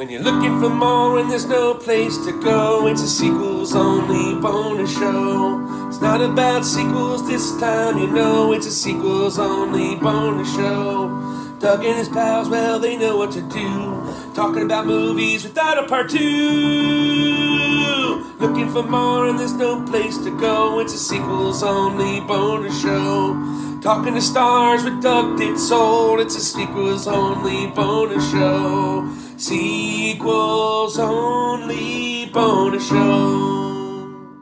When you're looking for more and there's no place to go, it's a sequels only bonus show. It's not about sequels this time, you know, it's a sequels only bonus show. Doug and his pals, well, they know what to do, talking about movies without a part two. Looking for more and there's no place to go, it's a sequels only bonus show. Talking to stars with Doug did sold, it's a sequels only bonus show. Sequels only bonus show.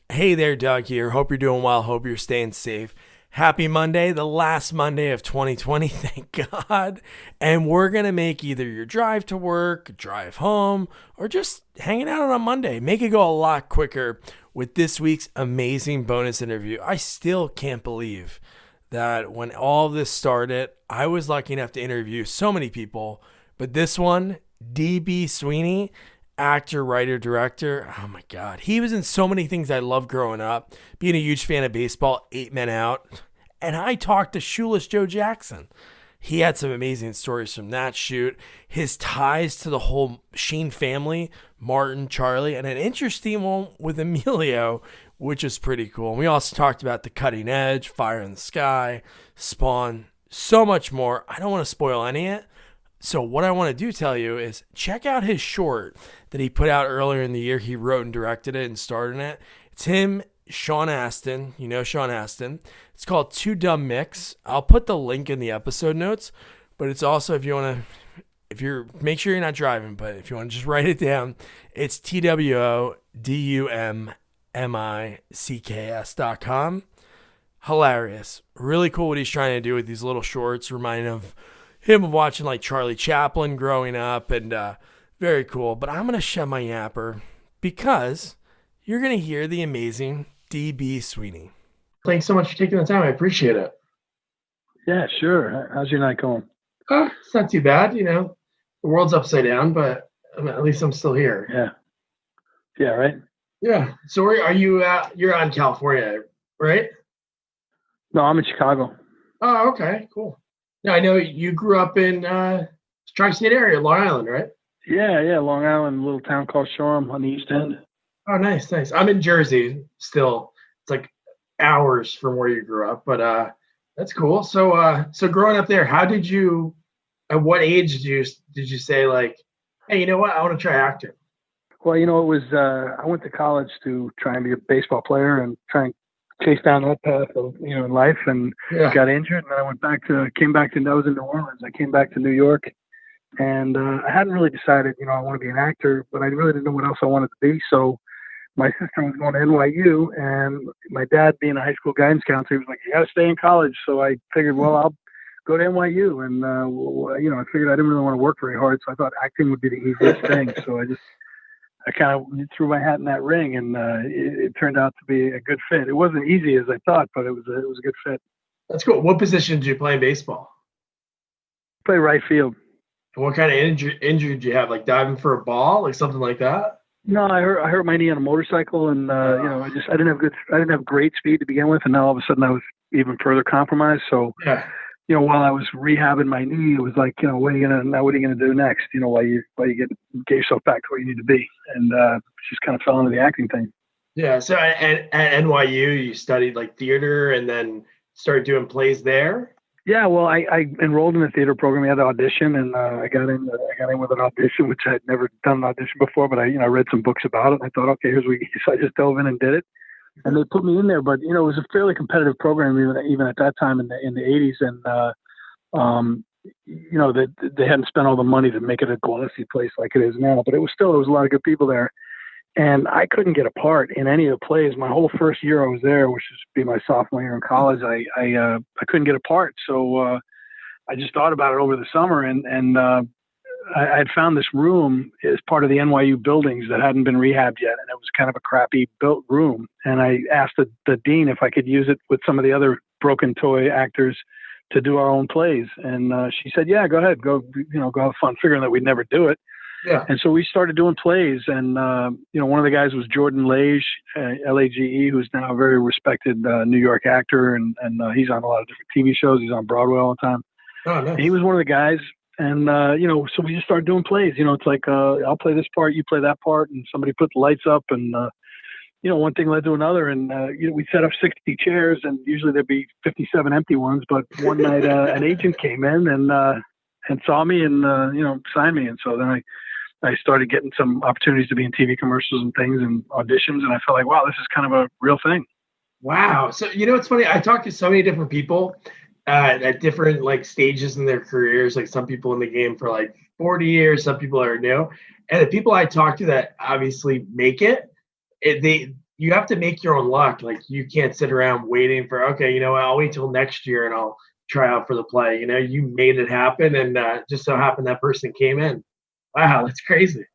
Hey there, Doug here. Hope you're doing well. Hope you're staying safe. Happy Monday, the last Monday of 2020, thank God. And we're going to make either your drive to work, drive home, or just hanging out on a Monday. Make it go a lot quicker with this week's amazing bonus interview. I still can't believe that when all of this started, I was lucky enough to interview so many people. But this one, D.B. Sweeney, actor, writer, director, oh my God. He was in so many things I loved growing up. Being a huge fan of baseball, 8 Men Out. And I talked to Shoeless Joe Jackson. He had some amazing stories from that shoot. His ties to the whole Sheen family, Martin, Charlie, and an interesting one with Emilio, which is pretty cool. And we also talked about The Cutting Edge, Fire in the Sky, Spawn, so much more. I don't want to spoil any of it. So what I want to do tell you is check out his short that he put out earlier in the year. He wrote and directed it and starred in it. It's him, Sean Astin. You know Sean Astin. It's called Two Dumb Mix. I'll put the link in the episode notes, but it's also if you want to, make sure you're not driving, but if you want to just write it down, it's TWODUMMICKS.com. Hilarious. Really cool what he's trying to do with these little shorts, reminding of him of watching like Charlie Chaplin growing up, and very cool. But I'm going to shut my yapper because you're going to hear the amazing D.B. Sweeney. Thanks so much for taking the time. I appreciate it. Yeah, sure. How's your night going? It's not too bad. You know, the world's upside down, but at least I'm still here. Yeah. Yeah, right? Yeah. So where are you at? You're out in California, right? No, I'm in Chicago. Oh, okay. Cool. Yeah, I know you grew up in tri-state area, Long Island, right? Yeah, Long Island, a little town called Shoreham on the East End. Oh, nice. I'm in Jersey still. It's like hours from where you grew up, but that's cool. So growing up there, how did you? At what age did you say like, hey, you know what? I want to try acting? Well, you know, it was I went to college to try and be a baseball player and try and chase down that path of, you know, in life, and got injured. And then I came back to I was in New Orleans. I came back to New York, and I hadn't really decided, you know, I want to be an actor, but I really didn't know what else I wanted to be. So my sister was going to NYU, and my dad, being a high school guidance counselor, he was like, you got to stay in college. So I figured, well, I'll go to NYU. And, you know, I figured I didn't really want to work very hard. So I thought acting would be the easiest thing. So I kind of threw my hat in that ring, and it turned out to be a good fit. It wasn't easy as I thought, but it was a good fit. That's cool. What position did you play in baseball? Play right field. And what kind of injury did you have? Like diving for a ball, like something like that? No, I hurt my knee on a motorcycle, and you know, I didn't have great speed to begin with, and now all of a sudden I was even further compromised. So you know, while I was rehabbing my knee, it was like, you know, what are you gonna do next? You know, while you get yourself back to where you need to be, and just kind of fell into the acting thing. Yeah. So at NYU, you studied like theater, and then started doing plays there. Yeah. Well, I enrolled in the theater program. I had to audition, and I got in with an audition, which I had never done an audition before. But I read some books about it, and I thought, okay, so I just dove in and did it. And they put me in there, but you know, it was a fairly competitive program even at that time in the 80s, and you know, they hadn't spent all the money to make it a glossy place like it is now, but there was a lot of good people there, and I couldn't get a part in any of the plays. My whole first year I was there, which is be my sophomore year in college, I couldn't get a part, so I just thought about it over the summer, and I had found this room as part of the NYU buildings that hadn't been rehabbed yet, and it was kind of a crappy built room. And I asked the dean if I could use it with some of the other broken toy actors to do our own plays, and she said, "Yeah, go ahead, go have fun." Figuring that we'd never do it, And so we started doing plays, and one of the guys was Jordan Lage, Lage, who's now a very respected New York actor, and he's on a lot of different TV shows. He's on Broadway all the time. Oh, nice. And he was one of the guys And, so we just started doing plays. It's like, I'll play this part, you play that part, and somebody put the lights up, and, one thing led to another. And, we set up 60 chairs, and usually there'd be 57 empty ones. But one night an agent came in and saw me and, signed me. And so then I started getting some opportunities to be in TV commercials and things and auditions. And I felt like, wow, this is kind of a real thing. Wow. So, it's funny. I talked to so many different people at different like stages in their careers. Like some people in the game for like 40 years, some people are new. And the people I talk to that obviously make you have to make your own luck. Like you can't sit around waiting for, okay, I'll wait till next year and I'll try out for the play. You made it happen, and just so happened that person came in. Wow, that's crazy.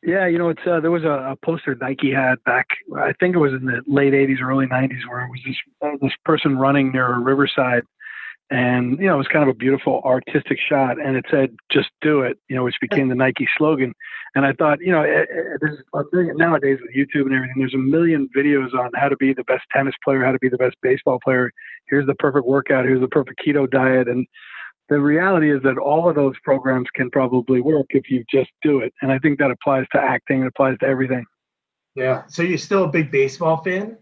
Yeah, it's there was a poster Nike had back, I think it was in the late 80s, early 90s, where it was this person running near a riverside. And, it was kind of a beautiful artistic shot. And it said, "Just do it," which became the Nike slogan. And I thought, nowadays with YouTube and everything, there's a million videos on how to be the best tennis player, how to be the best baseball player. Here's the perfect workout. Here's the perfect keto diet. And the reality is that all of those programs can probably work if you just do it. And I think that applies to acting. It applies to everything. Yeah. So you're still a big baseball fan?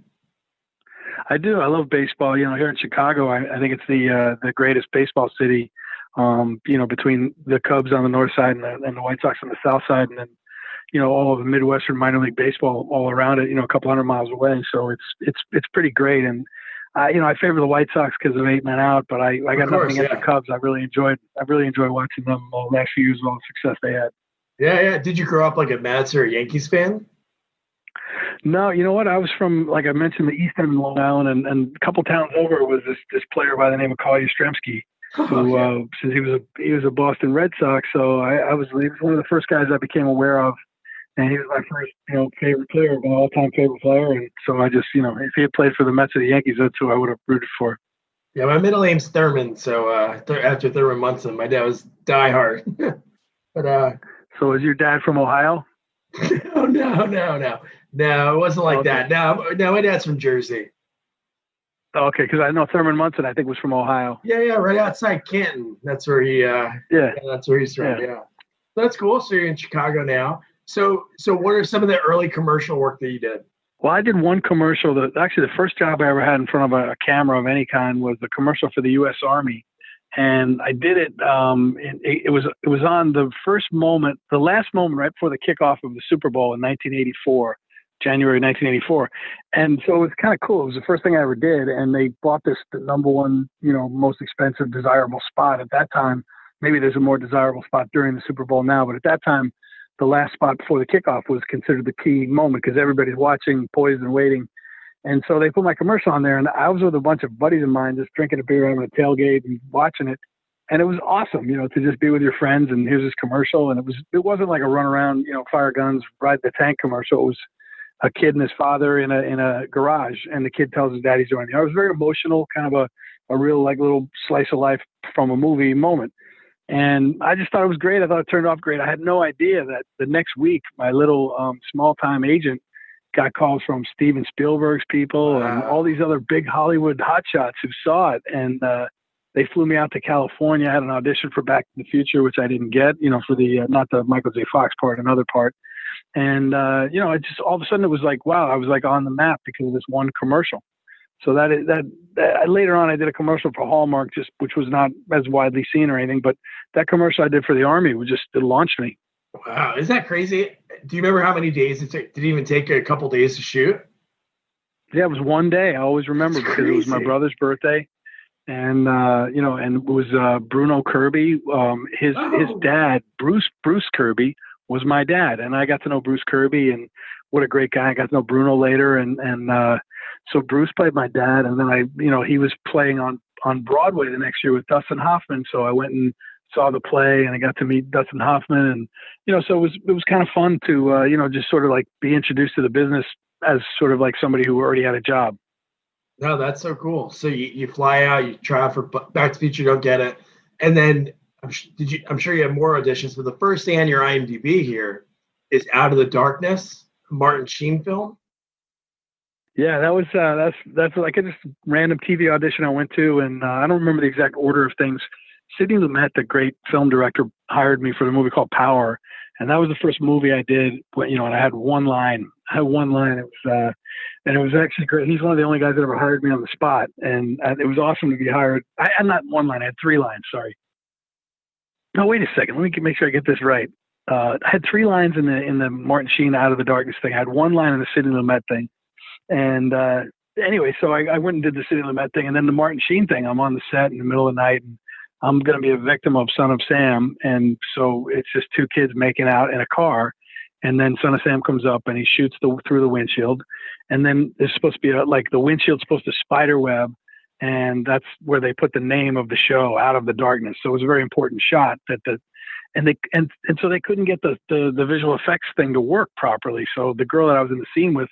I do. I love baseball. Here in Chicago, I think it's the greatest baseball city, between the Cubs on the north side and the White Sox on the south side. And then, all of the Midwestern minor league baseball all around it, a couple hundred miles away. So it's pretty great. And I favor the White Sox because of 8 men out, but I got nothing against the Cubs. I really enjoyed watching them all the last few years, all the success they had. Yeah. Did you grow up like a Mets or a Yankees fan? No, you know what? I was from, like I mentioned, the East End of Long Island, and a couple towns over was this player by the name of Carl Yastrzemski, who since he was a Boston Red Sox, so he was one of the first guys I became aware of. And he was my first, favorite player, my all-time favorite player. And so I just, if he had played for the Mets or the Yankees, that's who I would have rooted for. Yeah, my middle name's Thurman. So after Thurman Munson, my dad was diehard. But so was your dad from Ohio? No, it wasn't like that. No, my dad's from Jersey. Okay, because I know Thurman Munson, I think, was from Ohio. Yeah, right outside Canton. That's where he. That's where he's from. Yeah. That's cool. So you're in Chicago now. So what are some of the early commercial work that you did? Well, I did one commercial actually the first job I ever had in front of a camera of any kind was the commercial for the U.S. Army. And I did it. It was on the last moment right before the kickoff of the Super Bowl in 1984, January 1984. And so it was kind of cool. It was the first thing I ever did. And they bought the number one, most expensive, desirable spot at that time. Maybe there's a more desirable spot during the Super Bowl now, but at that time, the last spot before the kickoff was considered the key moment because everybody's watching, poised and waiting. And so they put my commercial on there, and I was with a bunch of buddies of mine just drinking a beer, having a tailgate and watching it. And it was awesome, to just be with your friends and here's this commercial. And it wasn't like a run around, fire guns, ride the tank commercial. It was a kid and his father in a garage, and the kid tells his dad he's joining. I was very emotional, kind of a real like little slice of life from a movie moment. And I just thought it was great. I thought it turned off great. I had no idea that the next week, my little small-time agent got calls from Steven Spielberg's people and all these other big Hollywood hotshots who saw it. And they flew me out to California. I had an audition for Back to the Future, which I didn't get, for the, not the Michael J. Fox part, another part. And, it just, all of a sudden it was like, wow, I was like on the map because of this one commercial. So that later on I did a commercial for Hallmark, which was not as widely seen or anything, but that commercial I did for the Army it launched me. Wow, is that crazy? Do you remember how many days it took? Did it even take a couple days to shoot? Yeah, it was one day. I always remember because it was my brother's birthday, and and it was Bruno Kirby. His dad, Bruce Kirby, was my dad, and I got to know Bruce Kirby, and what a great guy. I got to know Bruno later, and so Bruce played my dad, and then he was playing on Broadway the next year with Dustin Hoffman. So I went and saw the play, and I got to meet Dustin Hoffman, and so it was kind of fun to just sort of like be introduced to the business as sort of like somebody who already had a job. No, that's so cool. So you fly out, you try out for Back to the Future, don't get it, and then I'm sure you have more auditions, but the first thing on your IMDb here is Out of the Darkness, a Martin Sheen film. Yeah, that was that's like a just random TV audition I went to, and I don't remember the exact order of things. Sidney Lumet, the great film director, hired me for the movie called Power. And that was the first movie I did, and I had one line. It was, and it was actually great. He's one of the only guys that ever hired me on the spot. And it was awesome to be hired. I had not one line, I had 3 lines, sorry. No, wait a second. Let me make sure I get this right. I had 3 lines in the Martin Sheen Out of the Darkness thing. I had 1 line in the Sidney Lumet thing. And anyway, so I went and did the Sidney Lumet thing. And then the Martin Sheen thing, I'm on the set in the middle of the night. And I'm going to be a victim of Son of Sam. And so it's just 2 kids making out in a car. And then Son of Sam comes up and he shoots through the windshield. And then there's supposed to be the windshield's supposed to spider web. And that's where they put the name of the show, Out of the Darkness. So it was a very important shot and so they couldn't get the visual effects thing to work properly. So the girl that I was in the scene with,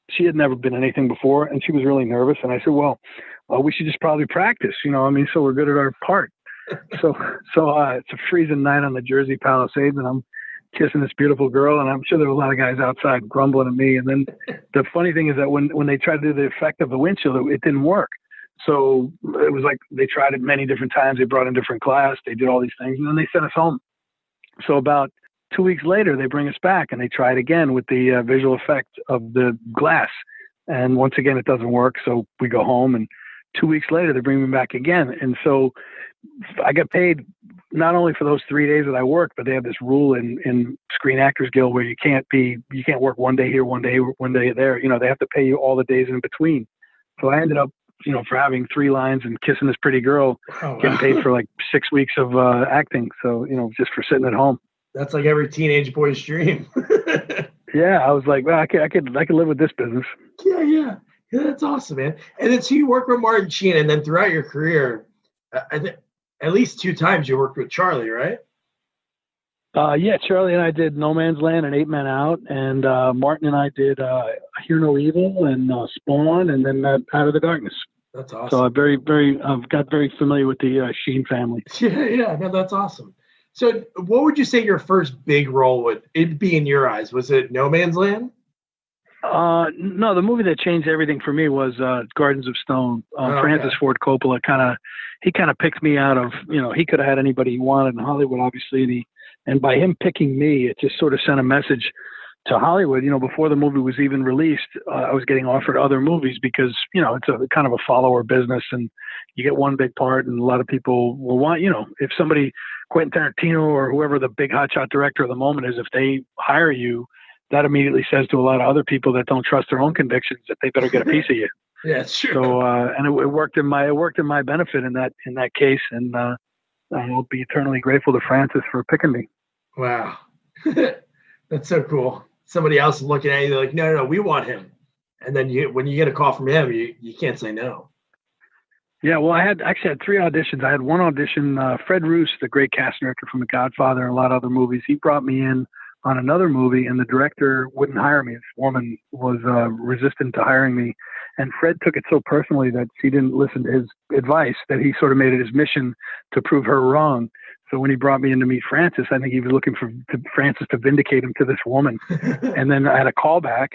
she had never been anything before and she was really nervous. And I said, well, we should just probably practice, so we're good at our part. So it's a freezing night on the Jersey Palisades and I'm kissing this beautiful girl, and I'm sure there were a lot of guys outside grumbling at me. And then the funny thing is that when they tried to do the effect of the windshield, it didn't work. So it was like they tried it many different times. They brought in different glass. They did all these things, and then they sent us home. So about 2 weeks later, they bring us back, and they try it again with the visual effect of the glass. And once again, it doesn't work. So we go home, and 2 weeks later, they bring me back again. And so I got paid not only for those 3 days that I worked, but they have this rule in Screen Actors Guild where you can't work one day here, one day there. They have to pay you all the days in between. So I ended up, for having 3 lines and kissing this pretty girl, getting paid for like 6 weeks of acting. So, just for sitting at home. That's like every teenage boy's dream. Yeah. I was like, well, I could live with this business. Yeah. That's awesome, man. And then so you work with Martin Sheen, and then throughout your career, I think at least 2 times you worked with Charlie, right? Yeah, Charlie and I did No Man's Land and 8 Men Out, and Martin and I did Hear No Evil and Spawn, and then Out of the Darkness. That's awesome. So I've got very familiar with the Sheen family. Yeah, no, that's awesome. So what would you say your first big role would it be in your eyes? Was it No Man's Land? No, the movie that changed everything for me was Gardens of Stone. Francis Ford Coppola kind of picked me out of, he could have had anybody he wanted in Hollywood, obviously. And by him picking me, it just sort of sent a message to Hollywood. Before the movie was even released, I was getting offered other movies because, it's a kind of a follower business and you get one big part and a lot of people will want, if somebody, Quentin Tarantino or whoever the big hotshot director of the moment is, if they hire you, that immediately says to a lot of other people that don't trust their own convictions that they better get a piece of you. Yeah, sure. So, and it worked in my benefit in that case. And I'll be eternally grateful to Francis for picking me. Wow. That's so cool. Somebody else is looking at you, they're like, no, we want him. And then when you get a call from him, you can't say no. Yeah, well, I actually had 3 auditions. I had one audition, Fred Roos, the great cast director from The Godfather and a lot of other movies. He brought me in on another movie, and the director wouldn't hire me. This woman was resistant to hiring me. And Fred took it so personally that she didn't listen to his advice, that he sort of made it his mission to prove her wrong. So when he brought me in to meet Francis, I think he was looking for Francis to vindicate him to this woman. And then I had a callback,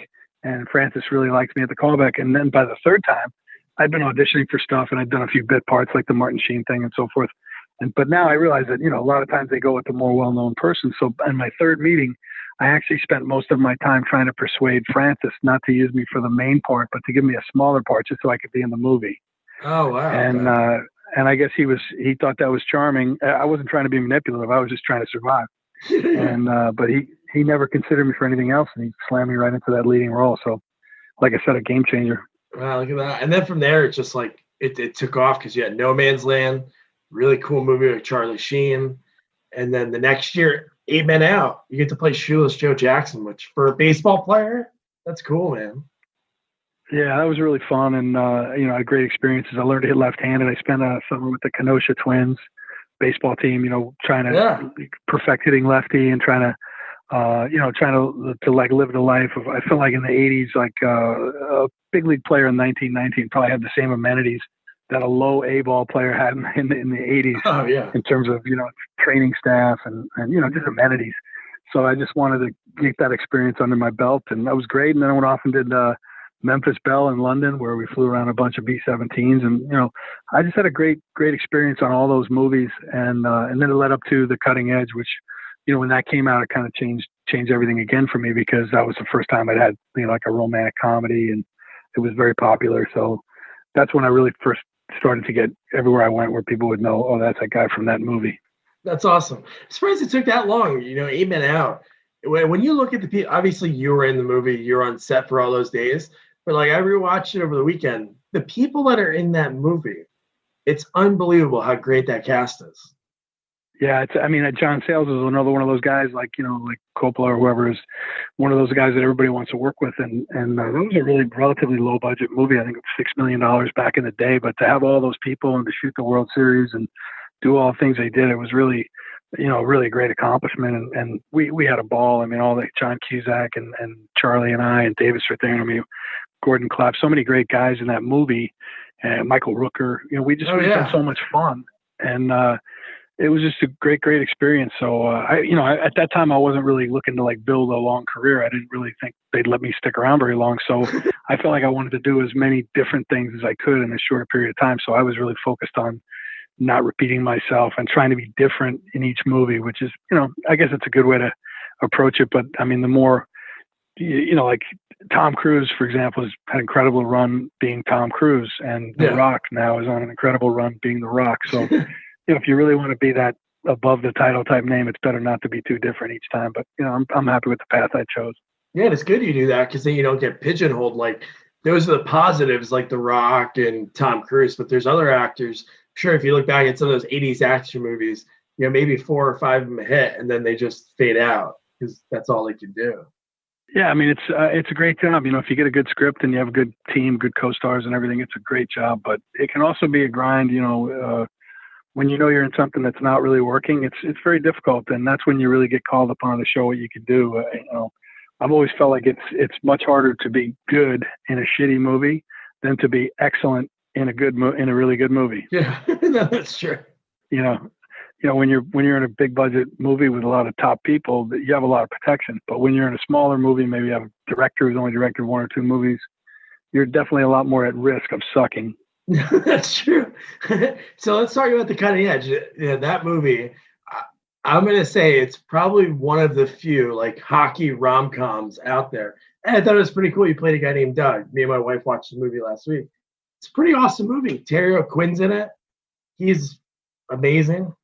and Francis really liked me at the callback. And then by the 3rd time, I'd been auditioning for stuff, and I'd done a few bit parts like the Martin Sheen thing and so forth. But now I realize that, a lot of times they go with the more well-known person. So in my 3rd meeting, I actually spent most of my time trying to persuade Francis not to use me for the main part, but to give me a smaller part just so I could be in the movie. Oh, wow. And I guess he thought that was charming. I wasn't trying to be manipulative. I was just trying to survive. But he never considered me for anything else, and he slammed me right into that leading role. So, like I said, a game changer. Wow, look at that. And then from there, it's just like it took off because you had No Man's Land, really cool movie with Charlie Sheen. And then the next year, 8 Men Out, you get to play Shoeless Joe Jackson, which for a baseball player, that's cool, man. Yeah, that was really fun. And, I had great experiences. I learned to hit left-handed. I spent a summer with the Kenosha Twins baseball team, trying to perfect hitting lefty and trying to like live the life of, I feel like in the 80s, like a big league player in 1919 probably had the same amenities that a low A ball player had in the 80s. Oh, yeah. In terms of, training staff and just amenities. So I just wanted to get that experience under my belt, and that was great. And then I went off and did Memphis Belle in London, where we flew around a bunch of B-17s, and I just had a great experience on all those movies, and then it led up to The Cutting Edge, which when that came out, it kind of changed everything again for me, because that was the first time I'd had like a romantic comedy, and it was very popular. So that's when I really first started to get everywhere I went where people would know, oh, that's that guy from that movie. That's awesome. I'm surprised it took that long. 8 Men Out. When you look at the people, obviously you were in the movie, you're on set for all those days, but like I rewatched it over the weekend. The people that are in that movie, it's unbelievable how great that cast is. Yeah, John Sayles is another one of those guys, like Coppola or whoever is one of those guys that everybody wants to work with, and that was a really relatively low budget movie. I think it was $6 million back in the day, but to have all those people and to shoot the World Series and do all the things they did, it was really, really a great accomplishment, and we had a ball. All the John Cusack and Charlie and I and Davis right there. Gordon Clapp, so many great guys in that movie, and Michael Rooker. We just had so much fun, and it was just a great experience. So at that time I wasn't really looking to like build a long career. I didn't really think they'd let me stick around very long. So I felt like I wanted to do as many different things as I could in a short period of time. So I was really focused on not repeating myself and trying to be different in each movie, which is, I guess it's a good way to approach it. But the more, like Tom Cruise, for example, has had an incredible run being Tom Cruise, and The Rock now is on an incredible run being The Rock. So if you really want to be that above the title type name, it's better not to be too different each time. But I'm happy with the path I chose. Yeah, it's good you do that, because then you don't get pigeonholed. Like those are the positives, like The Rock and Tom Cruise. But there's other actors. Sure, if you look back at some of those '80s action movies, maybe 4 or 5 of them hit, and then they just fade out because that's all they can do. Yeah, it's a great job. If you get a good script and you have a good team, good co-stars and everything, it's a great job. But it can also be a grind. When you're in something that's not really working, it's very difficult, and that's when you really get called upon to show what you can do. I've always felt like it's much harder to be good in a shitty movie than to be excellent in a really good movie. Yeah, that's true. When you're in a big budget movie with a lot of top people, you have a lot of protection. But when you're in a smaller movie, maybe you have a director who's only directed 1 or 2 movies, you're definitely a lot more at risk of sucking. That's true. So let's talk about The Cutting Edge. That movie, I'm going to say it's probably one of the few like hockey rom-coms out there. And I thought it was pretty cool. You played a guy named Doug. Me and my wife watched the movie last week. It's a pretty awesome movie. Terry O'Quinn's in it. He's amazing.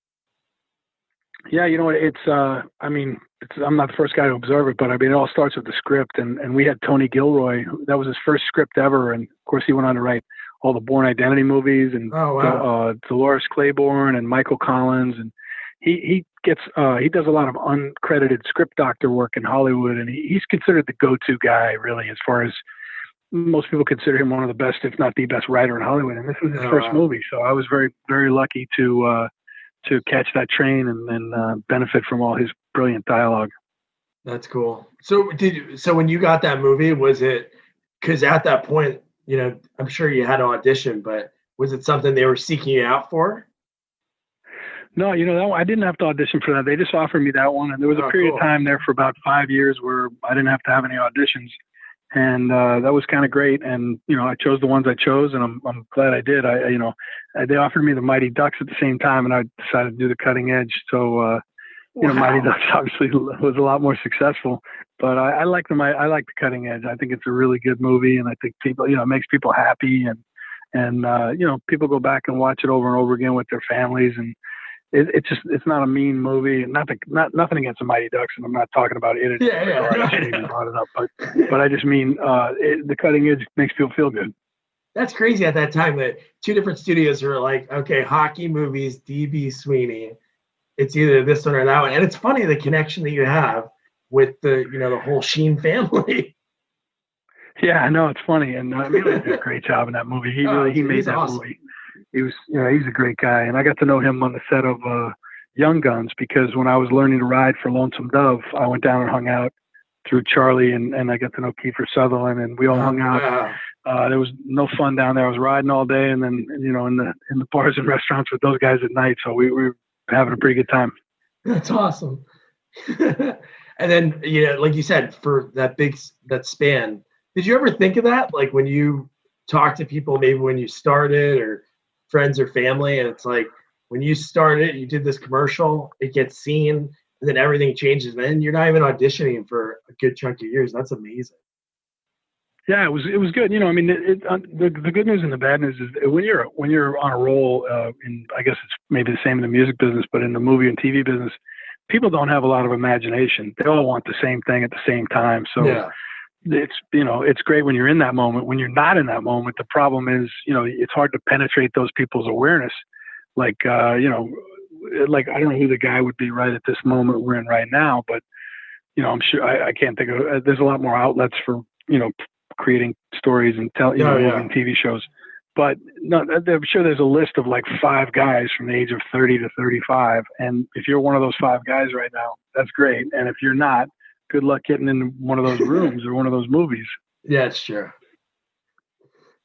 Yeah, I'm not the first guy to observe it, but it all starts with the script. And we had Tony Gilroy. That was his first script ever. And of course, he went on to write all the Bourne Identity movies, and Dolores Claiborne and Michael Collins. And he does a lot of uncredited script doctor work in Hollywood. And he's considered the go-to guy, really, as far as most people consider him one of the best, if not the best writer in Hollywood. And this was his first movie. So I was very, very lucky to catch that train and benefit from all his brilliant dialogue. That's cool. So when you got that movie, was it, because at that point, I'm sure you had to audition, but was it something they were seeking you out for? No, that one, I didn't have to audition for that. They just offered me that one. And there was a period of time there for about 5 years where I didn't have to have any auditions. And that was kind of great. And, I chose the ones I chose, and I'm glad I did. They offered me the Mighty Ducks at the same time, and I decided to do The Cutting Edge. So, Mighty Ducks obviously was a lot more successful, but I like The Cutting Edge. I think it's a really good movie, and I think people, it makes people happy, and people go back and watch it over and over again with their families, and it's not a mean movie. Nothing against the Mighty Ducks, and I'm not talking about it. I shouldn't even brought it up, but I just mean The Cutting Edge makes people feel good. That's crazy at that time that 2 different studios were like, okay, hockey movies, DB Sweeney. It's either this one or that one. And it's funny the connection that you have with the whole Sheen family. Yeah, I know, it's funny. And he did a great job in that movie. He made that awesome movie. He was, he's a great guy. And I got to know him on the set of Young Guns, because when I was learning to ride for Lonesome Dove, I went down and hung out through Charlie, and I got to know Kiefer Sutherland, and we all hung out. There was no fun down there. I was riding all day, and then in the bars and restaurants with those guys at night. So we were having a pretty good time. That's awesome. And then like you said, for that span, Did you ever think of that? Like when you talk to people, maybe when you started or friends or family, and it's like when you started, you did this commercial, it gets seen, and then everything changes. Then you're not even auditioning for a good chunk of years. That's amazing. Yeah, it was good. I mean, the good news and the bad news is when you're on a roll, in, I guess it's maybe the same in the music business, but in the movie and TV business, people don't have a lot of imagination. They all want the same thing at the same time. So Yeah. it's great when you're in that moment. When you're not in that moment, the problem is, it's hard to penetrate those people's awareness. Like, like I don't know who the guy would be right at this moment we're in right now, but I'm sure I can't think of. There's a lot more outlets for creating stories and movie and TV shows. But no, I'm sure there's a list of like 5 guys from the age of 30 to 35, and if you're one of those 5 guys right now, that's great. And if you're not, good luck getting in one of those rooms or one of those movies. Yeah, it's true.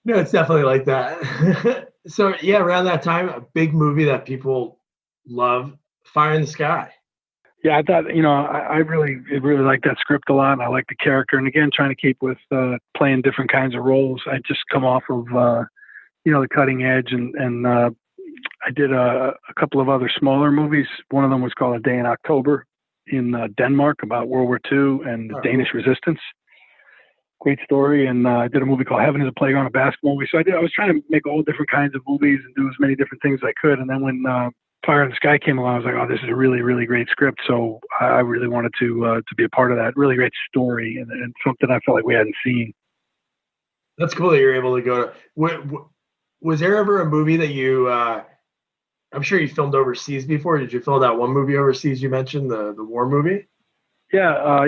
No, it's definitely like that. So yeah, around that time, a big movie that people love, Fire in the Sky. Yeah, I thought, I really liked that script a lot. And I liked the character. And again, trying to keep with playing different kinds of roles. I just come off of, the cutting edge. And I did a couple of other smaller movies. One of them was called A Day in October in Denmark about World War II and the Danish resistance. Great story. And I did a movie called Heaven is a Playground, a basketball movie. So I was trying to make all different kinds of movies and do as many different things as I could. And then when Fire in the Sky came along, I was like, oh, this is a really, really great script. So I really wanted to be a part of that. Really great story and something I felt like we hadn't seen. That's cool that you're able to go to. Was there ever a movie that you? I'm sure you filmed overseas before. Did you film that one movie overseas you mentioned, the war movie? Yeah.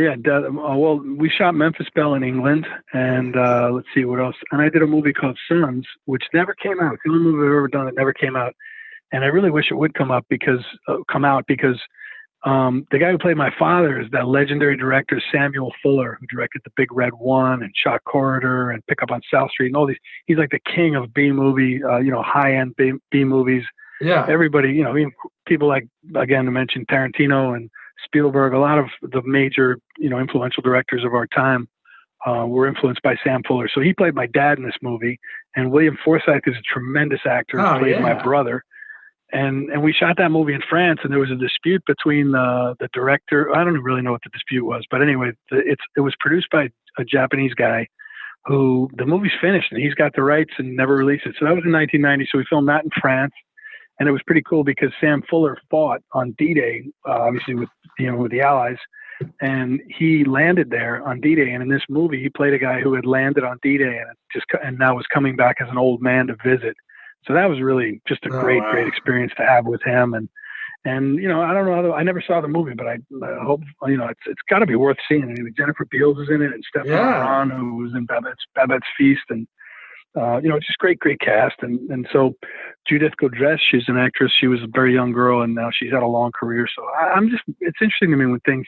Well, we shot Memphis Belle in England, and let's see what else. And I did a movie called Sons, which never came out. It's the only movie I've ever done that never came out. And I really wish it would come out because the guy who played my father is that legendary director Samuel Fuller, who directed The Big Red One and Shot Corridor and Pick Up on South Street and all these. He's like the king of B movie, high-end B movies. Yeah. Everybody, even people like, again, to mention Tarantino and Spielberg, a lot of the major, influential directors of our time were influenced by Sam Fuller. So he played my dad in this movie, and William Forsythe is a tremendous actor, played my brother. And we shot that movie in France, and there was a dispute between the director. I don't really know what the dispute was, but anyway, it was produced by a Japanese guy who the movie's finished, and he's got the rights and never released it. So that was in 1990. So we filmed that in France, and it was pretty cool because Sam Fuller fought on D-Day, obviously with the Allies, and he landed there on D-Day. And in this movie, he played a guy who had landed on D-Day and now was coming back as an old man to visit. So that was really just a great experience to have with him. And I don't know, I never saw the movie, but I hope, it's got to be worth seeing. I mean, Jennifer Beals is in it, and Stefan Ron, who was in Babette's Feast. And, just great cast. And so Judith Godrèche, she's an actress. She was a very young girl, and now she's had a long career. So it's interesting to me when things,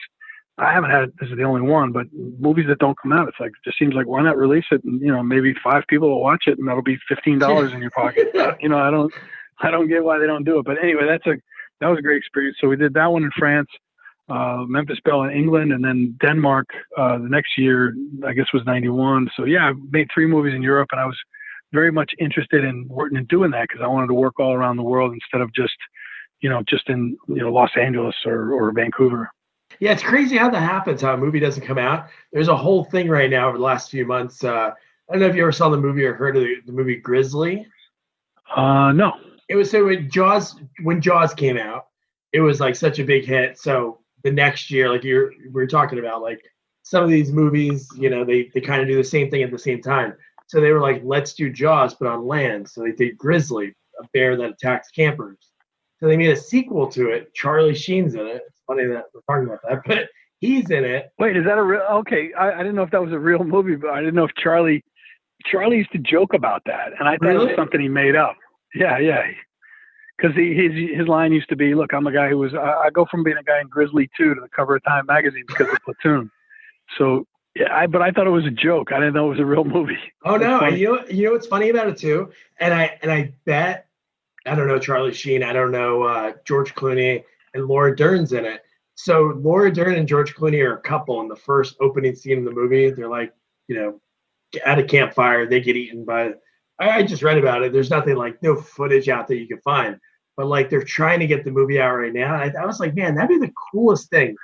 I haven't had, this is the only one, but movies that don't come out, it's like, it just seems like, why not release it? And, maybe 5 people will watch it, and that'll be $15 in your pocket. I don't get why they don't do it. But anyway, that was a great experience. So we did that one in France, Memphis Belle in England, and then Denmark the next year, I guess was 91. So yeah, I made 3 movies in Europe, and I was very much interested in doing that because I wanted to work all around the world instead of just in Los Angeles or Vancouver. Yeah, it's crazy how that happens, how a movie doesn't come out. There's a whole thing right now over the last few months. I don't know if you ever saw the movie or heard of the movie Grizzly. No. It was so when Jaws came out, it was like such a big hit. So the next year, like we were talking about, like some of these movies, they kind of do the same thing at the same time. So they were like, let's do Jaws, but on land. So they did Grizzly, a bear that attacks campers. So they made a sequel to it. Charlie Sheen's in it. It's funny that we're talking about that, but he's in it. Wait, is that a real? Okay, I didn't know if that was a real movie, but I didn't know if Charlie used to joke about that, and I thought it was something he made up. Yeah, because his line used to be, "Look, I'm a guy who was I go from being a guy in Grizzly 2 to the cover of Time magazine because of Platoon." So yeah, but I thought it was a joke. I didn't know it was a real movie. Oh no, and you know what's funny about it too, and I bet. I don't know Charlie Sheen. I don't know George Clooney, and Laura Dern's in it. So Laura Dern and George Clooney are a couple in the first opening scene of the movie. They're like, at a campfire, they get eaten by. I just read about it. There's nothing like no footage out that you can find, but like they're trying to get the movie out right now. I was like, man, that'd be the coolest thing.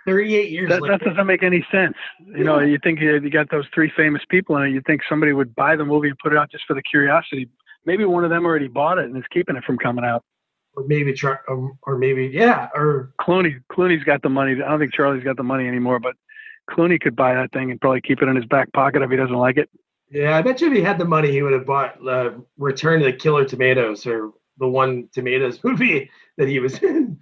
38 years later. That doesn't make any sense. You know, you think you got those three famous people in it. You think somebody would buy the movie and put it out just for the curiosity. Maybe one of them already bought it and is keeping it from coming out. Or maybe or Clooney's got the money. I don't think Charlie's got the money anymore, but Clooney could buy that thing and probably keep it in his back pocket if he doesn't like it. Yeah, I bet you if he had the money, he would have bought Return to the Killer Tomatoes, or the one Tomatoes movie that he was in.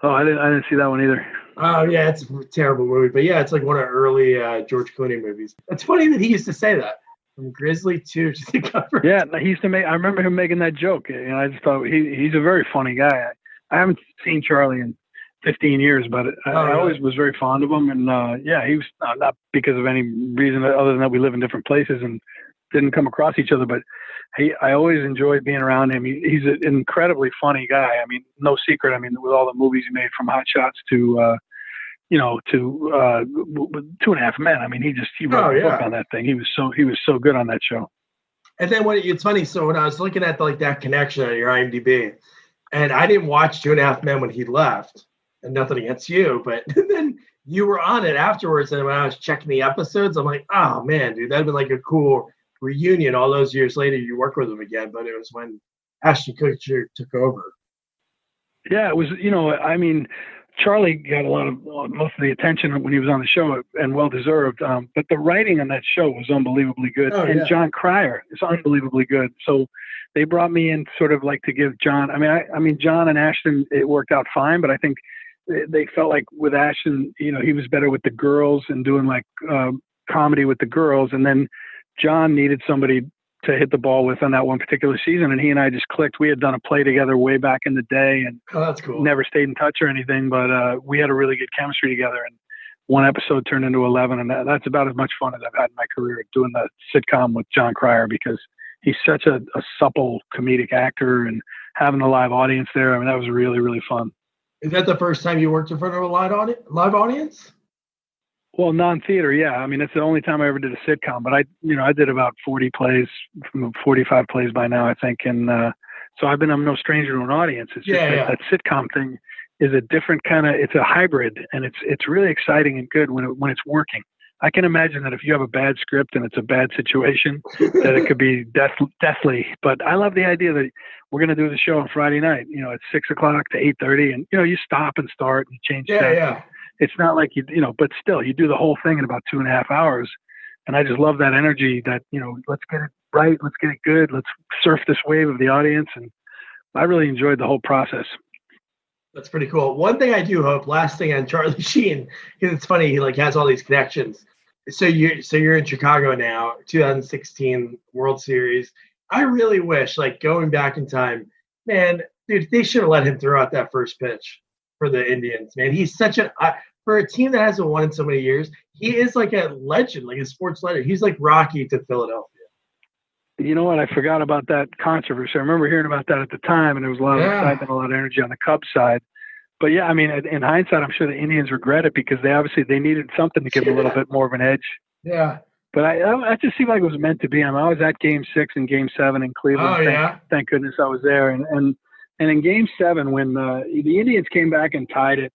Oh, I didn't see that one either. Oh yeah, it's a terrible movie, but yeah, it's like one of early George Clooney movies. It's funny that he used to say that, from Grizzly to the cover. Yeah, he used to make. I remember him making that joke. You know, I just thought he's a very funny guy. I haven't seen Charlie in 15 years, but I always was very fond of him. And yeah, he was not because of any reason other than that we live in different places and didn't come across each other. But I always enjoyed being around him. He's an incredibly funny guy. I mean, no secret. I mean, with all the movies he made, from Hot Shots to Two and a Half Men. I mean, he wrote a book on that thing. He was so good on that show. And then it's funny. So when I was looking at that connection on your IMDb, and I didn't watch Two and a Half Men when he left, and nothing against you, but then you were on it afterwards. And when I was checking the episodes, I'm like, oh man, dude, that'd been like a cool reunion. All those years later, you work with him again, but it was when Ashton Kutcher took over. Yeah, it was. You know, I mean, Charlie got most of the attention when he was on the show, and well deserved. But the writing on that show was unbelievably good, and John Cryer is unbelievably good. So they brought me in sort of like to give John. I mean, John and Ashton, it worked out fine, but I think they felt like with Ashton, you know, he was better with the girls and doing like comedy with the girls, and then John needed somebody to hit the ball with on that one particular season, and he and I just clicked. We had done a play together way back in the day, and that's cool. Never stayed in touch or anything, but we had a really good chemistry together, and one episode turned into 11, and that's about as much fun as I've had in my career doing the sitcom with John Cryer, because he's such a supple comedic actor, and having a live audience there, I mean, that was really, really fun. Is that the first time you worked in front of a live audience? Well, non-theater, yeah. I mean, it's the only time I ever did a sitcom, but I did about 40 plays, 45 plays by now, I think. And so I'm no stranger to an audience. It's just that sitcom thing is a different kind of, it's a hybrid, and it's really exciting and good when it's working. I can imagine that if you have a bad script and it's a bad situation, that it could be deathly. But I love the idea that we're going to do the show on Friday night, you know, at 6 o'clock to 8:30, and, you know, you stop and start and change stuff. Yeah. It's not like but still, you do the whole thing in about 2.5 hours. And I just love that energy that, you know, let's get it right. Let's get it good. Let's surf this wave of the audience. And I really enjoyed the whole process. That's pretty cool. One thing I do hope, last thing on Charlie Sheen, because it's funny, he like has all these connections. So you're in Chicago now, 2016 World Series. I really wish, like, going back in time, man, dude, they should have let him throw out that first pitch for the Indians, man. He's such for a team that hasn't won in so many years, he is like a legend, like a sports legend. He's like Rocky to Philadelphia. You know what? I forgot about that controversy. I remember hearing about that at the time, and there was a lot of excitement, a lot of energy on the Cubs side. But yeah, I mean, in hindsight, I'm sure the Indians regret it, because they needed something to give them a little bit more of an edge. Yeah. But I just seemed like it was meant to be. I was at Game 6 and Game 7 in Cleveland. Thank goodness I was there. And in Game 7, when the Indians came back and tied it,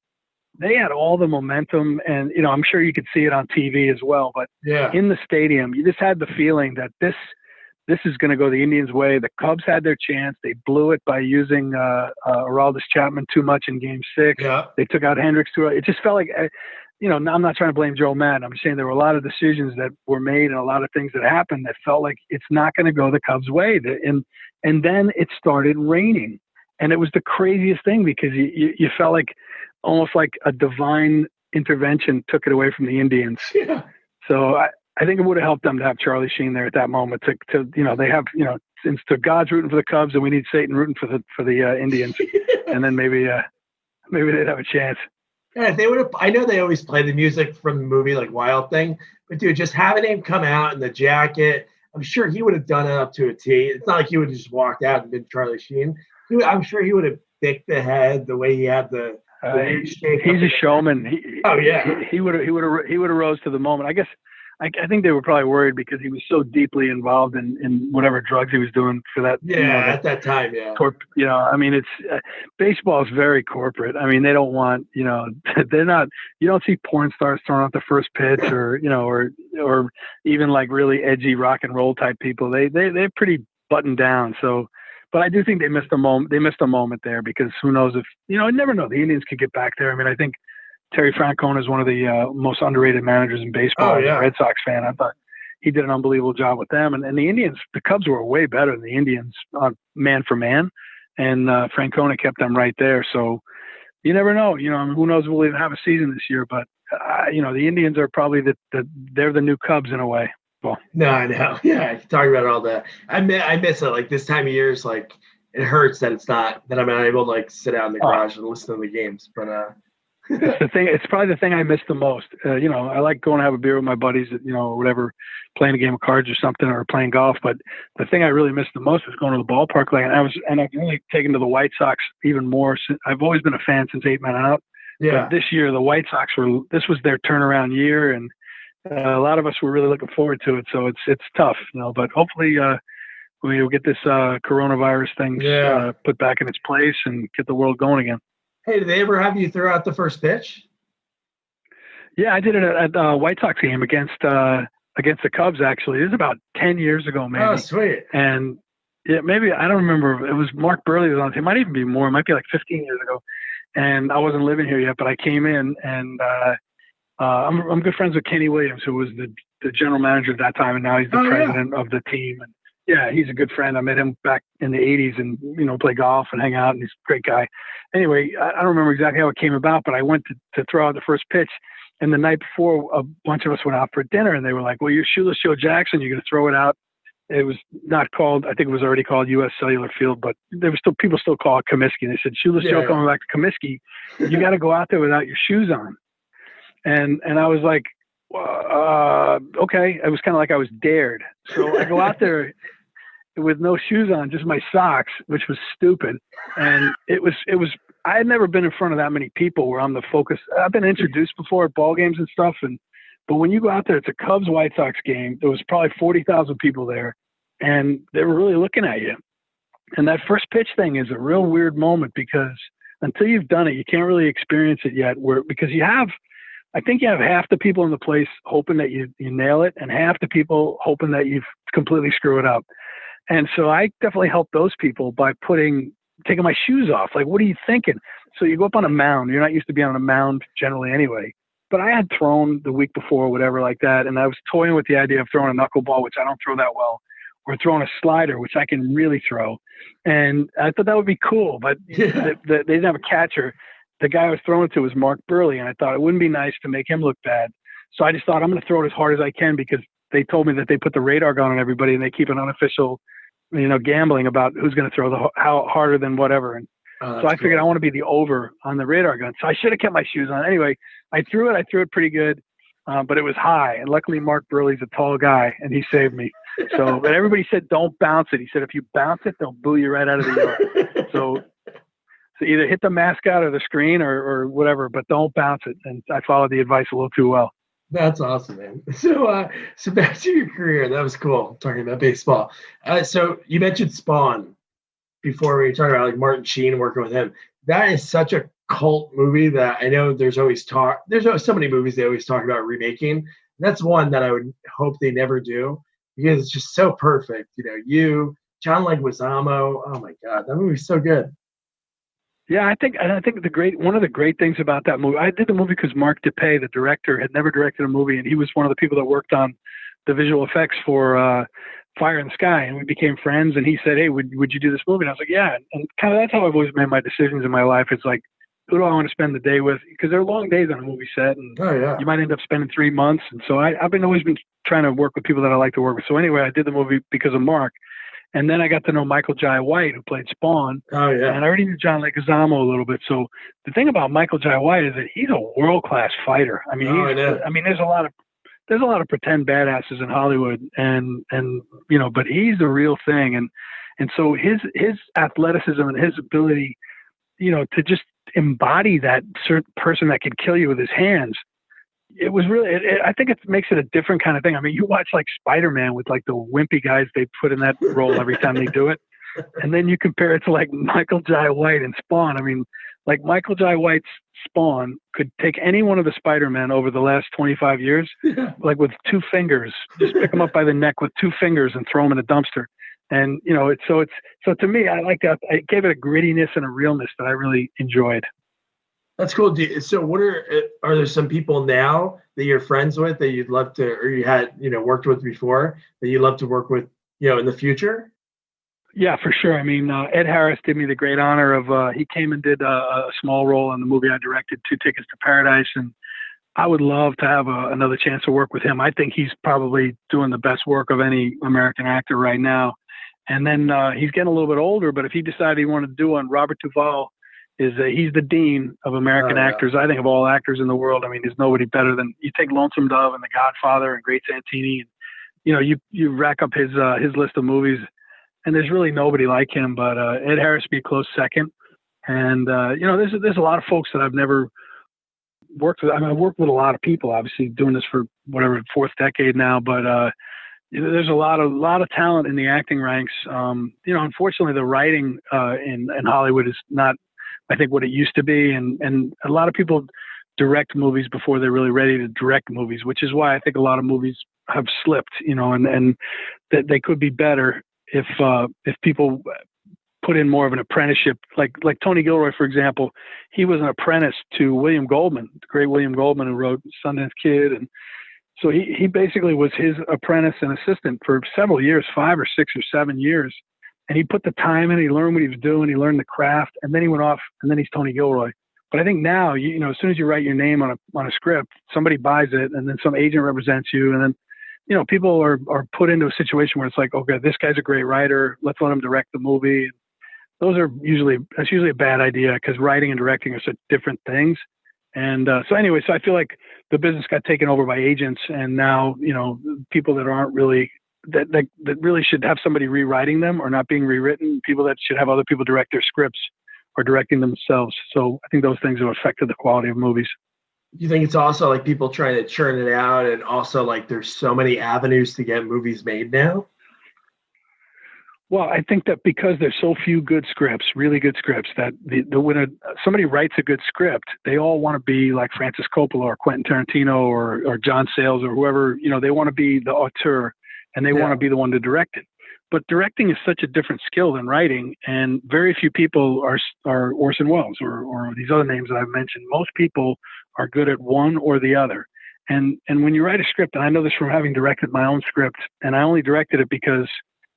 they had all the momentum, and, you know, I'm sure you could see it on TV as well. But in the stadium, you just had the feeling that this is going to go the Indians' way. The Cubs had their chance. They blew it by using Aroldis Chapman too much in Game 6. Yeah. They took out Hendricks too. It just felt like, you know, I'm not trying to blame Joe Madden. I'm saying there were a lot of decisions that were made and a lot of things that happened that felt like it's not going to go the Cubs' way. And then it started raining. And it was the craziest thing, because you felt like almost like a divine intervention took it away from the Indians. Yeah. So I think it would have helped them to have Charlie Sheen there at that moment. To you know, they have, you know, since God's rooting for the Cubs, and we need Satan rooting for the Indians, and then maybe they'd have a chance. Yeah, they would have. I know they always play the music from the movie, like Wild Thing, but dude, just having him come out in the jacket, I'm sure he would have done it up to a T. It's not like he would have just walked out and been Charlie Sheen. I'm sure he would have picked the head the way he had the he's a showman. He would have rose to the moment. I guess I think they were probably worried because he was so deeply involved in whatever drugs he was doing for that. Yeah, at that time, yeah. I mean, it's baseball is very corporate. I mean, they don't want, they're not. You don't see porn stars throwing out the first pitch, or or even like really edgy rock and roll type people. They're pretty buttoned down. So, but I do think they missed a moment. They missed a moment there because who knows if I never know. The Indians could get back there. I mean, I think Terry Francona is one of the most underrated managers in baseball. Oh, yeah. I'm a Red Sox fan. I thought he did an unbelievable job with them. And the Indians, the Cubs were way better than the Indians man for man. And Francona kept them right there. So you never know. Who knows if we'll even have a season this year. But, the Indians are probably they're the new Cubs in a way. Well, no, I know. Yeah, I can talk about it all day. I miss it. Like this time of year is like it hurts that it's not that I'm not able to like sit out in the garage and listen to the games. But it's probably the thing I miss the most. I like going to have a beer with my buddies, or whatever, playing a game of cards or something, or playing golf. But the thing I really missed the most was going to the ballpark. I've really taken to the White Sox even more. I've always been a fan since 8 Men Out. yeah, But this year the White Sox this was their turnaround year, and a lot of us were really looking forward to it. So it's tough, but hopefully we'll get this coronavirus thing put back in its place and get the world going again. Hey, did they ever have you throw out the first pitch? Yeah, I did it at the White Sox game against the Cubs. Actually, it was about 10 years ago, maybe. Oh, sweet. And yeah, maybe I don't remember. It was Mark Burley was on the team. It might even be more. It might be like 15 years ago. And I wasn't living here yet, but I came in, and I'm good friends with Kenny Williams, who was the general manager at that time, and now he's the president of the team. And yeah, he's a good friend. I met him back in the 80s and, play golf and hang out, and he's a great guy. Anyway, I don't remember exactly how it came about, but I went to throw out the first pitch. And the night before, a bunch of us went out for dinner, and they were like, well, you're Shoeless Show Jackson. You're going to throw it out. It was not called, I think it was already called U.S. Cellular Field, but there was people still call it Comiskey. And they said, Shoeless Show coming back to Comiskey. You got to go out there without your shoes on. And I was like, okay. It was kind of like I was dared. So I go out there with no shoes on, just my socks, which was stupid. And it was, I had never been in front of that many people where I'm the focus. I've been introduced before at ball games and stuff. But when you go out there, it's a Cubs White Sox game. There was probably 40,000 people there, and they were really looking at you. And that first pitch thing is a real weird moment because until you've done it, you can't really experience it yet. Because I think you have half the people in the place hoping that you nail it, and half the people hoping that you've completely screw it up. And so I definitely helped those people by taking my shoes off. Like, what are you thinking? So you go up on a mound. You're not used to being on a mound generally anyway. But I had thrown the week before or whatever like that, and I was toying with the idea of throwing a knuckleball, which I don't throw that well, or throwing a slider, which I can really throw. And I thought that would be cool, but they didn't have a catcher. The guy I was throwing to was Mark Burley, and I thought it wouldn't be nice to make him look bad. So I just thought I'm going to throw it as hard as I can because they told me that they put the radar gun on everybody and they keep an unofficial, gambling about who's going to throw how harder than whatever. And so I figured I want to be the over on the radar gun. So I should have kept my shoes on. Anyway, I threw it pretty good, but it was high. And luckily Mark Burley's a tall guy and he saved me. So, but everybody said, don't bounce it. He said, if you bounce it, they'll boo you right out of the yard. So either hit the mascot or the screen or whatever, but don't bounce it. And I followed the advice a little too well. That's awesome, man. So back to your career. That was cool, talking about baseball. So you mentioned Spawn before when you talked about like Martin Sheen working with him. That is such a cult movie that I know there's always talk. There's so many movies they always talk about remaking. That's one that I would hope they never do because it's just so perfect. John Leguizamo. Oh my God, that movie's so good. Yeah, I think one of the great things about that movie, I did the movie because Mark DePay, the director, had never directed a movie, and he was one of the people that worked on the visual effects for Fire in the Sky, and we became friends. And he said, "Hey, would you do this movie?" And I was like, "Yeah." And kind of that's how I've always made my decisions in my life. It's like, who do I want to spend the day with? Because there are long days on a movie set, and you might end up spending 3 months. And so I've always been trying to work with people that I like to work with. So anyway, I did the movie because of Mark. And then I got to know Michael Jai White, who played Spawn. Oh, yeah. And I already knew John Leguizamo a little bit. So the thing about Michael Jai White is that he's a world-class fighter. I mean, there's a lot of pretend badasses in Hollywood, and but he's the real thing. And so his athleticism and his ability, to just embody that certain person that could kill you with his hands, It was really, I think it makes it a different kind of thing. I mean, you watch like Spider-Man with like the wimpy guys they put in that role every time they do it. And then you compare it to like Michael Jai White and Spawn. I mean, like Michael Jai White's Spawn could take any one of the Spider-Men over the last 25 years, like with 2 fingers, just pick them up by the neck with 2 fingers and throw them in a dumpster. And, you know, so to me, I like that. It gave it a grittiness and a realness that I really enjoyed. That's cool. So what are there some people now that you're friends with that you'd love to, or you had, you know, worked with before that you'd love to work with, you know, in the future? Yeah, for sure. I mean, Ed Harris did me the great honor of, he came and did a small role in the movie I directed, 2 Tickets to Paradise. And I would love to have another chance to work with him. I think he's probably doing the best work of any American actor right now. And then he's getting a little bit older, but if he decided he wanted to do one, Robert Duvall he's the dean of American actors. I think of all actors in the world. I mean, there's nobody better than, you take Lonesome Dove and The Godfather and Great Santini, and, you know, you rack up his list of movies, and there's really nobody like him. But Ed Harris would be a close second. And you know, there's a lot of folks that I've never worked with. I mean, I've worked with a lot of people, obviously doing this for whatever 4th decade now. But you know, there's a lot of talent in the acting ranks. You know, unfortunately, the writing in Hollywood is not, I think, what it used to be, and a lot of people direct movies before they're really ready to direct movies, which is why I think a lot of movies have slipped, you know, and that they could be better if people put in more of an apprenticeship. Like Tony Gilroy, for example, he was an apprentice to William Goldman, the great William Goldman, who wrote Sundance Kid, and so he basically was his apprentice and assistant for several years, 5 or 6 or 7 years. And he put the time in, he learned what he was doing, he learned the craft, and then he went off, and then he's Tony Gilroy. But I think now, you know, as soon as you write your name on a script, somebody buys it, and then some agent represents you, and then, you know, people are put into a situation where it's like, okay, this guy's a great writer, let's let him direct the movie. That's usually a bad idea, because writing and directing are such different things. And so anyway, so I feel like the business got taken over by agents, and now, you know, people that aren't really, that really should have somebody rewriting them or not being rewritten, people that should have other people direct their scripts or directing themselves. So I think those things have affected the quality of movies. You think it's also like people trying to churn it out, and also like there's so many avenues to get movies made now? Well, I think that because there's so few good scripts, really good scripts, that when somebody writes a good script, they all want to be like Francis Coppola or Quentin Tarantino or John Sayles or whoever, you know, they want to be the auteur, and they want to be the one to direct it. But directing is such a different skill than writing, and very few people are Orson Welles or these other names that I've mentioned. Most people are good at one or the other. And when you write a script, and I know this from having directed my own script, and I only directed it because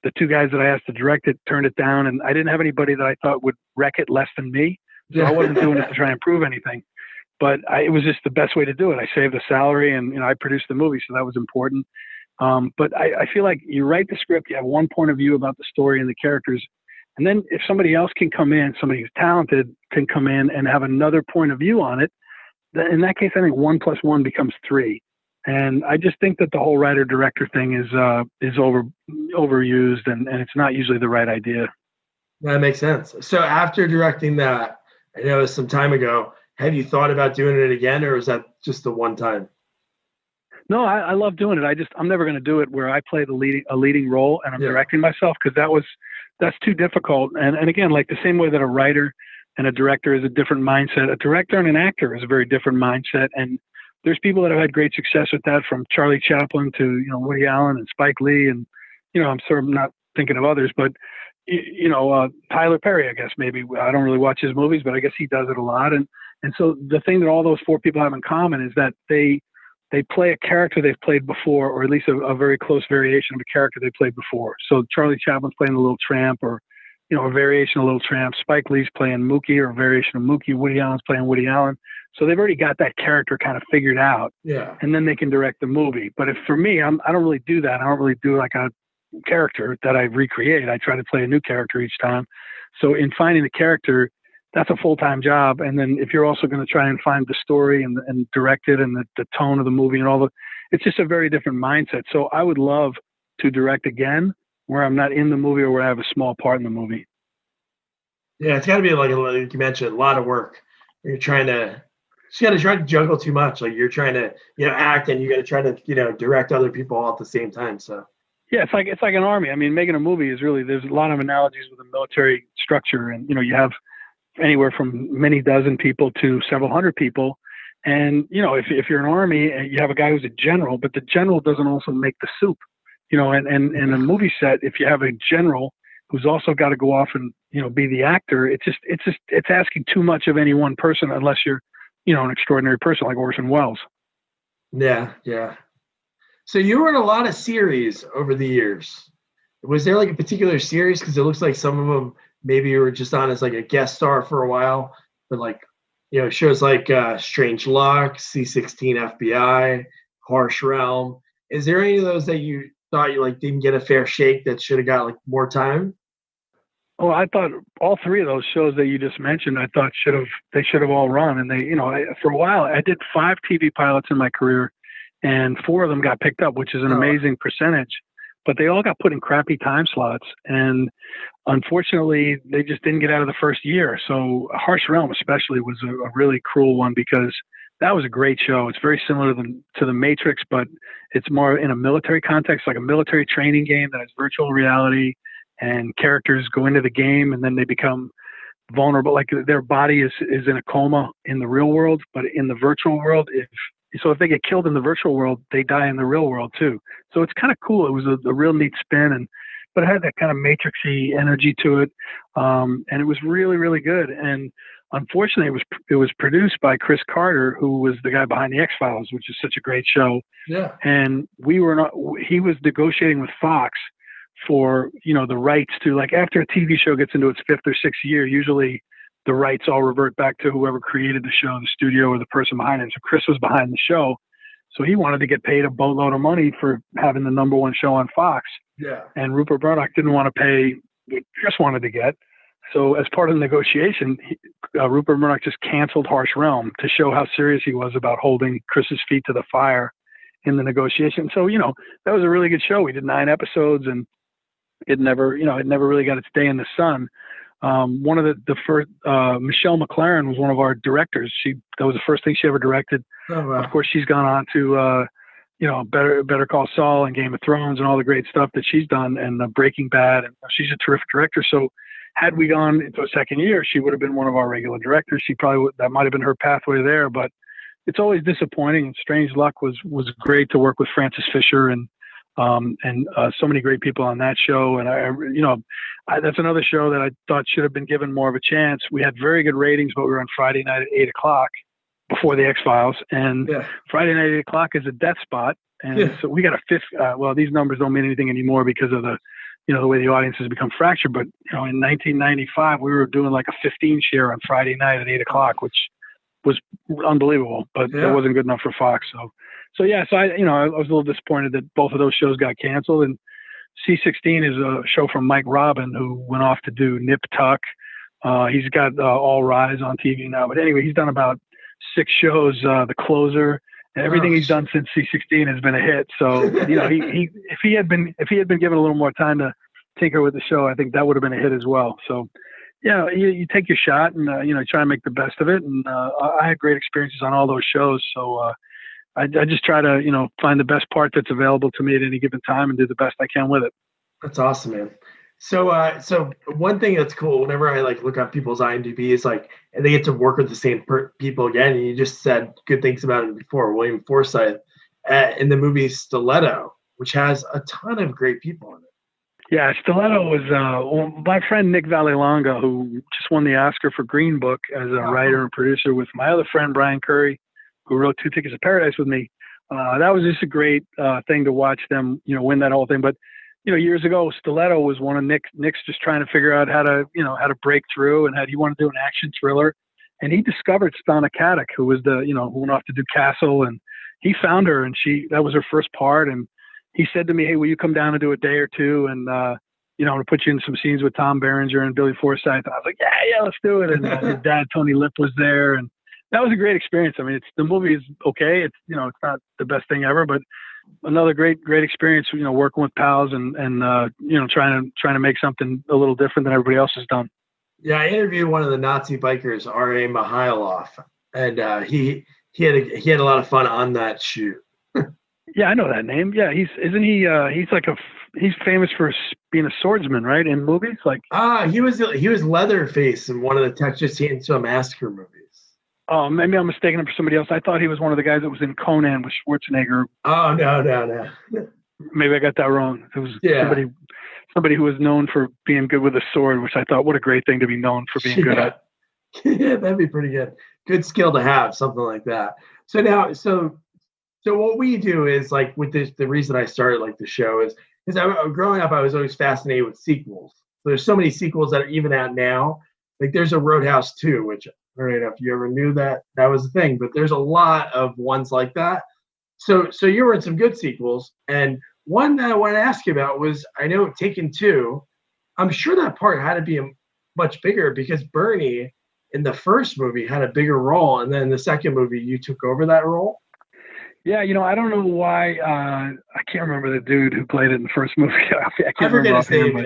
the 2 guys that I asked to direct it turned it down, and I didn't have anybody that I thought would wreck it less than me. So I wasn't doing it to try and prove anything. But it was just the best way to do it. I saved the salary, and, you know, I produced the movie, so that was important. But I feel like you write the script, you have one point of view about the story and the characters, and then if somebody else can come in, somebody who's talented can come in and have another point of view on it, then in that case, I think 1 + 1 becomes 3. And I just think that the whole writer-director thing is overused, and it's not usually the right idea. That makes sense. So after directing that, I know it was some time ago, have you thought about doing it again, or was that just the one time? No, I love doing it. I'm never going to do it where I play a leading role and I'm directing myself, because that's too difficult. And again, like the same way that a writer and a director is a different mindset, a director and an actor is a very different mindset. And there's people that have had great success with that, from Charlie Chaplin to, you know, Woody Allen and Spike Lee, and, you know, I'm sort of not thinking of others, but, you know, Tyler Perry, I guess, maybe. I don't really watch his movies, but I guess he does it a lot. And so the thing that all those 4 people have in common is that they play a character they've played before, or at least a very close variation of a character they played before. So Charlie Chaplin's playing the Little Tramp, or, you know, a variation of Little Tramp. Spike Lee's playing Mookie, or a variation of Mookie. Woody Allen's playing Woody Allen. So they've already got that character kind of figured out. Yeah. And then they can direct the movie. But for me, I don't really do that. I don't really do like a character that I recreate. I try to play a new character each time. So in finding the character, that's a full-time job. And then if you're also going to try and find the story and direct it, and the tone of the movie and it's just a very different mindset. So I would love to direct again where I'm not in the movie, or where I have a small part in the movie. Yeah, it's got to be like you mentioned, a lot of work. You're trying to you got to try to juggle too much. Like you're trying to, act, and you got to try to, direct other people all at the same time. So Yeah, it's like an army. I mean, making a movie is really, there's a lot of analogies with a military structure, and you have anywhere from many dozen people to several hundred people. And if you're an army and you have a guy who's a general, but the general doesn't also make the soup. And in a movie set, if you have a general who's also got to go off and be the actor, it's asking too much of any one person, unless you're an extraordinary person like Orson Welles. Yeah. So you were in a lot of series over the years. Was there like a particular series? Because it looks like some of them maybe you were just on as like a guest star for a while, but like shows like Strange Luck, C16 FBI, Harsh Realm. Is there any of those that you thought you like didn't get a fair shake that should have got like more time? Oh, I thought all three of those shows that you just mentioned, I thought they should have all run. And they, for a while, I did 5 TV pilots in my career, and 4 of them got picked up, which is an amazing percentage. But they all got put in crappy time slots, and unfortunately, they just didn't get out of the first year. So Harsh Realm especially was a really cruel one, because that was a great show. It's very similar to the Matrix, but it's more in a military context, like a military training game that has virtual reality, and characters go into the game and then they become vulnerable. Like their body is in a coma in the real world, but in the virtual world, if they get killed in the virtual world, they die in the real world too. So it's kind of cool. It was a real neat spin, but it had that kind of Matrixy energy to it. And it was really, really good. And unfortunately, it was produced by Chris Carter, who was the guy behind the X-Files, which is such a great show. Yeah. And he was negotiating with Fox for, the rights to, like, after a TV show gets into its 5th or 6th year, usually the rights all revert back to whoever created the show, the studio or the person behind it. So Chris was behind the show. So he wanted to get paid a boatload of money for having the #1 show on Fox. Yeah. And Rupert Murdoch didn't want to pay what Chris wanted to get. So as part of the negotiation, Rupert Murdoch just canceled Harsh Realm to show how serious he was about holding Chris's feet to the fire in the negotiation. So, that was a really good show. We did 9 episodes, and it never really got its day in the sun. One of the first, Michelle McLaren was one of our directors. That was the first thing she ever directed. Oh, wow. Of course, she's gone on to, Better Call Saul and Game of Thrones and all the great stuff that she's done, and Breaking Bad. And she's a terrific director. So had we gone into a second year, she would have been one of our regular directors. That might have been her pathway there, but it's always disappointing. And Strange Luck was great to work with Francis Fisher and so many great people on that show. And that's another show that I thought should have been given more of a chance. We had very good ratings, but we were on Friday night at 8:00 before the X-Files, and Friday night at 8:00 is a death spot. And so we got a 5th. Well, these numbers don't mean anything anymore because of the way the audience has become fractured. But in 1995, we were doing like a 15 share on Friday night at 8:00, which was unbelievable, but it wasn't good enough for Fox. So I was a little disappointed that both of those shows got canceled. And C16 is a show from Mike Robin, who went off to do Nip Tuck. He's got All Rise on TV now, but anyway, he's done about 6 shows. The Closer, and everything he's done since C16 has been a hit. So if he had been given a little more time to tinker with the show, I think that would have been a hit as well. So you take your shot and try and make the best of it. And I had great experiences on all those shows. So I just try to find the best part that's available to me at any given time and do the best I can with it. That's awesome, man. So one thing that's cool, whenever I like look up people's IMDb, is like, and they get to work with the same people again. And you just said good things about him before, William Forsythe, in the movie Stiletto, which has a ton of great people in it. Yeah, Stiletto was my friend Nick Vallelonga, who just won the Oscar for Green Book as a writer and producer with my other friend Brian Curry, who wrote 2 Tickets to Paradise with me. That was just a great thing to watch them, win that whole thing. But years ago, Stiletto was one of Nick's just trying to figure out how to break through, and he wanted to do an action thriller. And he discovered Stana Katic, who was who went off to do Castle, and he found her, and that was her first part. And he said to me, "Hey, will you come down and do a day or two? And I'm gonna put you in some scenes with Tom Berenger and Billy Forsythe." And I was like, "Yeah, let's do it." And his dad, Tony Lip, was there, and that was a great experience. I mean, the movie is okay. It's it's not the best thing ever, but another great experience. Working with pals and trying to make something a little different than everybody else has done. Yeah, I interviewed one of the Nazi bikers, R.A. Mihailov, and he had a lot of fun on that shoot. Yeah, I know that name. Yeah, he's famous for being a swordsman, right? In movies, like. He was Leatherface in one of the Texas Chainsaw Massacre movies. Oh, maybe I'm mistaken him for somebody else. I thought he was one of the guys that was in Conan with Schwarzenegger. Oh, no. Maybe I got that wrong. It was somebody who was known for being good with a sword, which I thought, what a great thing to be known for being good at. Yeah, that'd be pretty good. Good skill to have, something like that. So now, so what we do is like with this, the reason I started like the show is growing up, I was always fascinated with sequels. There's so many sequels that are even out now. Like there's a Roadhouse 2, which I don't know if you ever knew that was a thing, but there's a lot of ones like that. So you were in some good sequels, and one that I wanted to ask you about was, I know Taken 2. I'm sure that part had to be much bigger because Bernie in the first movie had a bigger role, and then in the second movie you took over that role. Yeah, I don't know why. I can't remember the dude who played it in the first movie. I forget his name.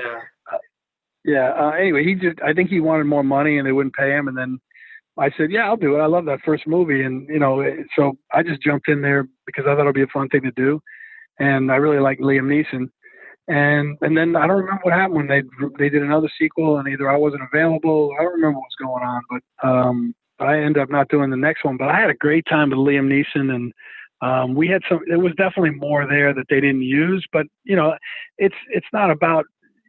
Anyway, I think he wanted more money and they wouldn't pay him, and then I said, yeah, I'll do it. I love that first movie, and so I just jumped in there because I thought it'd be a fun thing to do, and I really like Liam Neeson. And then I don't remember what happened when they did another sequel, and either I wasn't available. I don't remember what was going on, but I ended up not doing the next one. But I had a great time with Liam Neeson, and we had there was definitely more there that they didn't use. But it's not about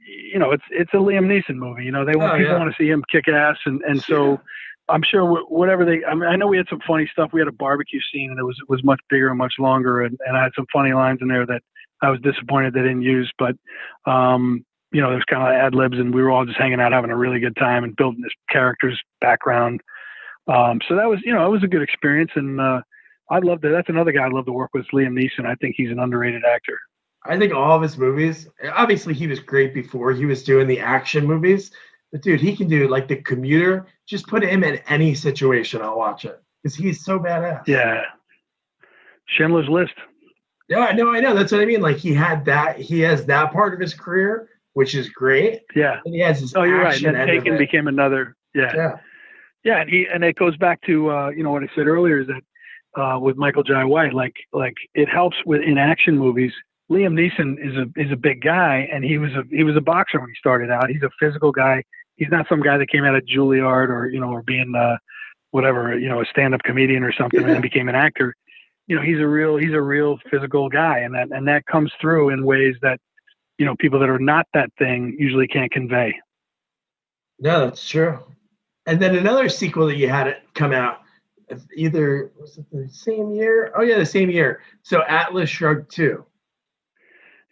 it's a Liam Neeson movie. People want to see him kick ass, and so. I'm sure whatever I know we had some funny stuff. We had a barbecue scene, and it was much bigger and much longer, and I had some funny lines in there that I was disappointed they didn't use. But there's kind of ad libs, and we were all just hanging out, having a really good time, and building this character's background. So that was, it was a good experience, and I loved it. That's another guy I'd love to work with, Liam Neeson. I think he's an underrated actor. I think all of his movies. Obviously, he was great before he was doing the action movies. But dude, he can do like The Commuter. Just put him in any situation, I'll watch it because he's so badass. Yeah, Schindler's List. Yeah, no, I know. That's what I mean. Like he has that part of his career, which is great. Yeah, and he has his. Oh, you're right. And then Taken became another. Yeah. And it goes back to what I said earlier is that with Michael Jai White, like it helps in action movies. Liam Neeson is a big guy, and he was a boxer when he started out. He's a physical guy. He's not some guy that came out of Juilliard or being a stand-up comedian or something and then became an actor. He's a real physical guy, and that comes through in ways that people that are not that thing usually can't convey. No, that's true. And then another sequel that you had it come out, either was it the same year? Oh yeah, the same year. So Atlas Shrugged 2.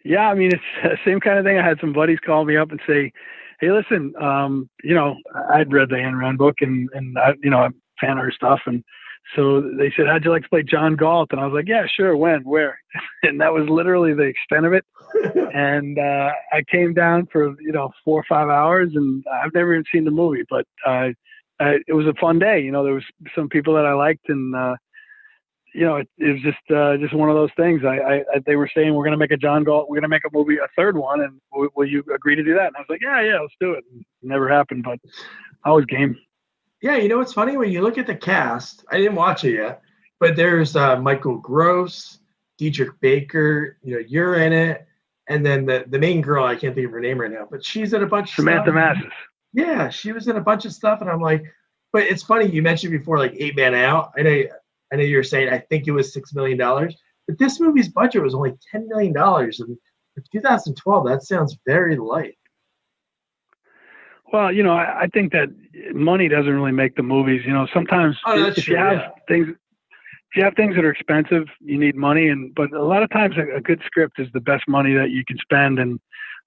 Yeah, I mean, it's the same kind of thing. I had some buddies call me up and say, hey, listen, I'd read the Ayn Rand book and I'm a fan of her stuff. And so they said, how'd you like to play John Galt? And I was like, yeah, sure. When, where? And that was literally the extent of it. And I came down for, 4 or 5 hours, and I've never even seen the movie, but it was a fun day. There was some people that I liked, and it was just one of those things. They were saying, we're going to make a John Galt, we're going to make a movie, a third one, and will you agree to do that? And I was like, yeah, let's do it. And it never happened, but I was game. Yeah, what's funny? When you look at the cast, I didn't watch it yet, but there's Michael Gross, Diedrich Baker, you're in it, and then the main girl, I can't think of her name right now, but she's in a bunch of Samantha Madness. Yeah, she was in a bunch of stuff, and I'm like, but it's funny, you mentioned before, like 8 Man Out. I know you were saying, I think it was $6 million, but this movie's budget was only $10 million. And for 2012, that sounds very light. Well, I think that money doesn't really make the movies. Sometimes if you have things that are expensive, you need money. But a lot of times a good script is the best money that you can spend. And,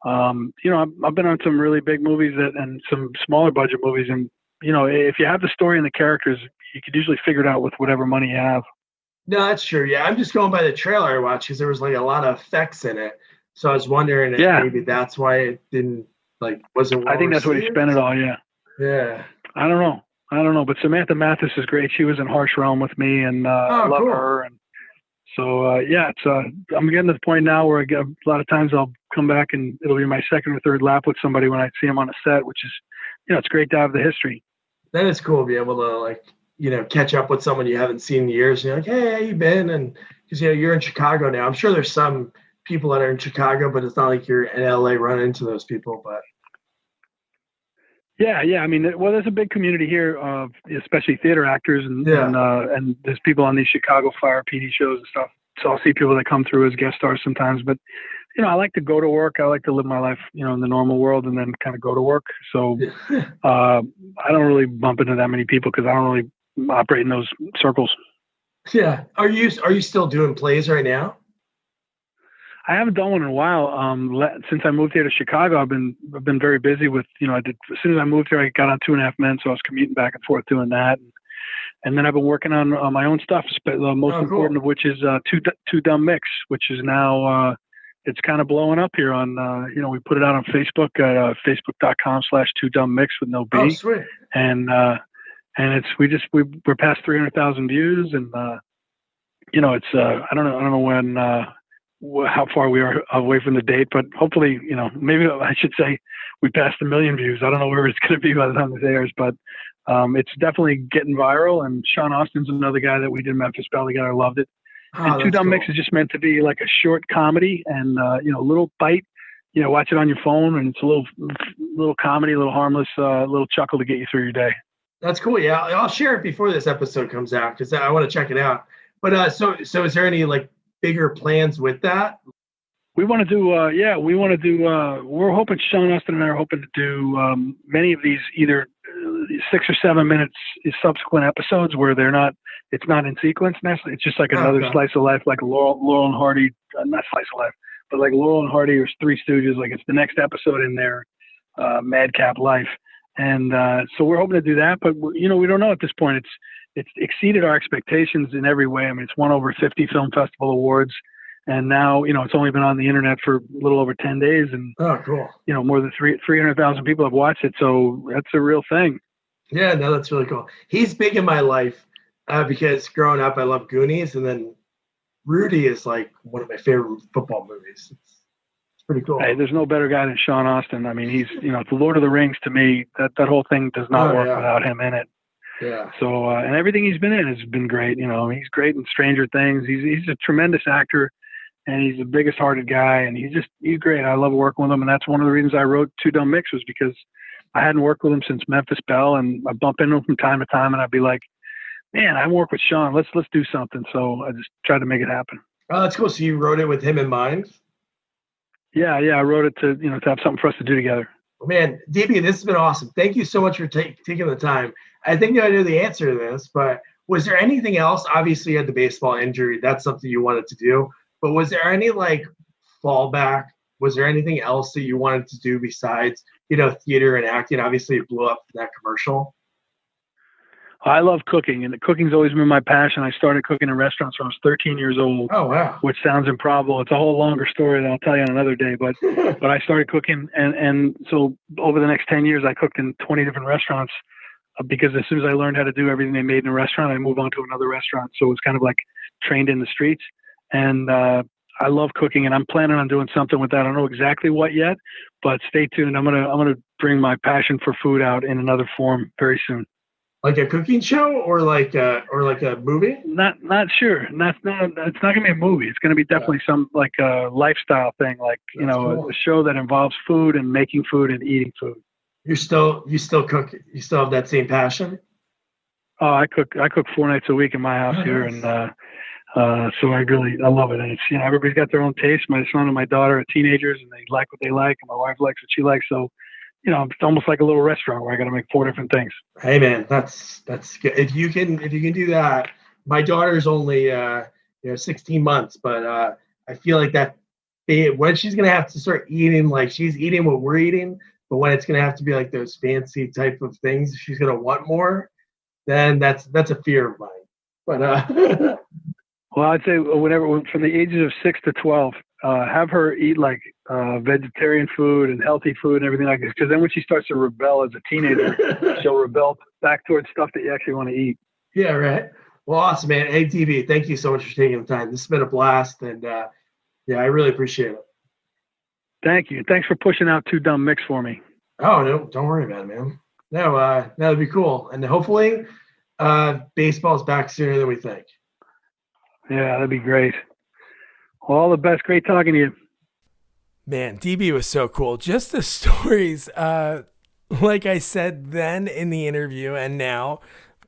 I've been on some really big movies and some smaller budget movies. And, if you have the story and the characters, you could usually figure it out with whatever money you have. No, that's true. Yeah, I'm just going by the trailer I watched because there was like a lot of effects in it. So I was wondering if maybe that's why it didn't wasn't. Well I think that's what he spent it all. Yeah. Yeah. I don't know, but Samantha Madness is great. She was in Harsh Realm with me, and I love her. And so it's I'm getting to the point now where a lot of times I'll come back and it'll be my second or third lap with somebody when I see them on a set, which is it's great to have the history. That is cool to be able to catch up with someone you haven't seen in years. And you're like, hey, how you been? And because, you're in Chicago now. I'm sure there's some people that are in Chicago, but it's not like you're in LA running into those people. But yeah. I mean, there's a big community here of especially theater actors and there's people on these Chicago Fire PD shows and stuff. So I'll see people that come through as guest stars sometimes. But, I like to go to work. I like to live my life, in the normal world and then kind of go to work. So I don't really bump into that many people because I don't really operate in those circles. Yeah. Are you still doing plays right now? I haven't done one in a while. Since I moved here to Chicago, I've been very busy with, as soon as I moved here, I got on 2.5 Men. So I was commuting back and forth doing that. And then I've been working on my own stuff, the most important of which is Too Dumb Mix, which is now, it's kind of blowing up here on, we put it out on Facebook at facebook.com/2dumbmix with no B. Oh, sweet. And we're past 300,000 views and, it's, I don't know when, how far we are away from the date, but hopefully, maybe I should say we passed 1 million views. I don't know where it's going to be by the time this airs, but it's definitely getting viral. And Sean Austin's another guy that we did Memphis Belle together. I loved it. And Too Dumb Mix is just meant to be like a short comedy and, a little bite, watch it on your phone. And it's a little comedy, a little harmless, little chuckle to get you through your day. That's cool. Yeah. I'll share it before this episode comes out because I want to check it out. But so is there any bigger plans with that? We want to do, we're hoping, Sean Austin and I are hoping to do many of these either 6 or 7 minutes subsequent episodes where it's not in sequence necessarily. It's just like another slice of life, like Laurel and Hardy, not slice of life, but like Laurel and Hardy or Three Stooges, like it's the next episode in their madcap life. And so we're hoping to do that, but we don't know at this point. It's exceeded our expectations in every way. I mean, it's won over 50 film festival awards. And now, it's only been on the internet for a little over 10 days. And, cool. More than 300,000 people have watched it. So that's a real thing. Yeah, no, that's really cool. He's big in my life because growing up, I love Goonies. And then Rudy is like one of my favorite football movies. It's pretty cool. Hey, there's no better guy than Sean Austin. I mean, he's, the Lord of the Rings to me, that whole thing does not work without him in it. Yeah. So, and everything he's been in has been great. He's great in Stranger Things. He's a tremendous actor. And he's the biggest hearted guy, and he's great. I love working with him, and that's one of the reasons I wrote Too Dumb Mix was because I hadn't worked with him since Memphis Belle, and I bump into him from time to time, and I'd be like, man, I work with Sean. Let's do something. So I just tried to make it happen. Oh, that's cool. So you wrote it with him in mind? Yeah. I wrote it to have something for us to do together. Man, DB, this has been awesome. Thank you so much for taking the time. I think I know the answer to this, but was there anything else? Obviously, you had the baseball injury. That's something you wanted to do. But was there any fallback? Was there anything else that you wanted to do besides, theater and acting? Obviously, it blew up in that commercial. I love cooking, and cooking's always been my passion. I started cooking in restaurants when I was 13 years old. Oh, wow. Which sounds improbable. It's a whole longer story that I'll tell you on another day. But but I started cooking, and so over the next 10 years, I cooked in 20 different restaurants because as soon as I learned how to do everything they made in a restaurant, I moved on to another restaurant. So it was kind of like trained in the streets. And I love cooking, and I'm planning on doing something with that. I don't know exactly what yet, but stay tuned. I'm gonna bring my passion for food out in another form very soon. Like a cooking show, or like a movie? Not sure. It's not gonna be a movie. It's gonna be definitely some like a lifestyle thing, like cool. A show that involves food and making food and eating food. You still cook? You still have that same passion? Oh, I cook 4 nights a week in my house here, and so I love it. And it's, everybody's got their own taste. My son and my daughter are teenagers and they like what they like. And my wife likes what she likes. So, it's almost like a little restaurant where I got to make 4 different things. Hey man, that's good. If you can do that, my daughter's only, 16 months, but, I feel like that when she's going to have to start eating, like she's eating what we're eating, but when it's going to have to be like those fancy type of things, she's going to want more, then that's a fear of mine. But, well, I'd say whenever from the ages of 6 to 12, have her eat like vegetarian food and healthy food and everything like this. Because then when she starts to rebel as a teenager, she'll rebel back towards stuff that you actually want to eat. Yeah, right. Well, awesome, man. Hey, TV, thank you so much for taking the time. This has been a blast, and I really appreciate it. Thank you. Thanks for pushing out Too Dumb Mix for me. Oh no, don't worry about it, man. No, that'd be cool, and hopefully Baseball's back sooner than we think. Yeah, that'd be great. Well, all the best. Great talking to you. Man, DB was so cool. Just the stories, like I said then in the interview and now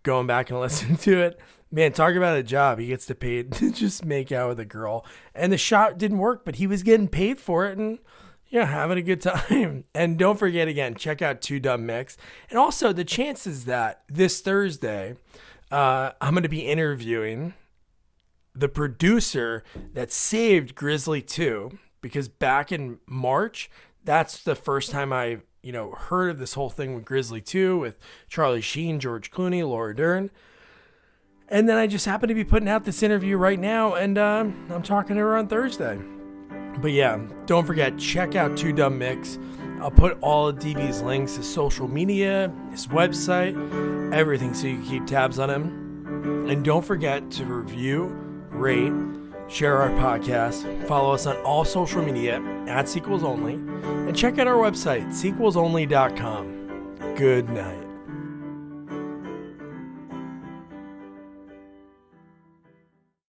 going back and listening to it, man, talk about a job. He gets to pay to just make out with a girl. And the shot didn't work, but he was getting paid for it and, yeah, having a good time. And don't forget, again, check out Two Dumb Mix. And also the chances that this Thursday, I'm going to be interviewing the producer that saved Grizzly 2, because back in March, that's the first time I, heard of this whole thing with Grizzly 2 with Charlie Sheen, George Clooney, Laura Dern. And then I just happen to be putting out this interview right now, and I'm talking to her on Thursday. But yeah, don't forget, check out Two Dumb Mix. I'll put all of DB's links, his social media, his website, everything, so you can keep tabs on him. And don't forget to review, rate, share our podcast, follow us on all social media at Sequels Only, and check out our website, sequelsonly.com. Good night.